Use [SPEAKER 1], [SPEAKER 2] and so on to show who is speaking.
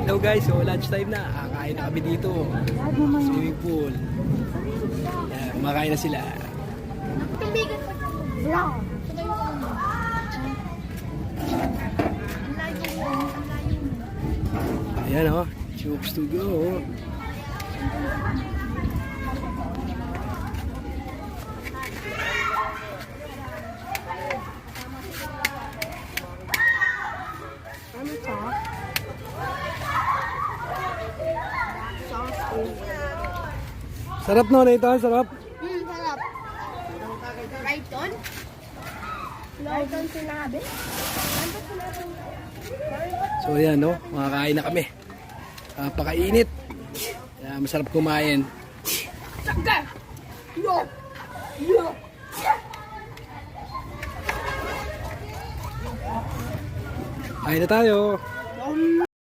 [SPEAKER 1] Hello guys, so lunch time na. Kakain na kami dito. Swimming pool. Yan, kumakain na sila. Ayan o, chooks to go.
[SPEAKER 2] Ano to?
[SPEAKER 1] Sarap no, ito, sarap.
[SPEAKER 2] Sarap. Rayton? Rayton sinabi?
[SPEAKER 1] So ayan no, makakain na kami. Pakainit. Masarap kumain.
[SPEAKER 2] Saka! Yo! Yo!
[SPEAKER 1] Kain na tayo.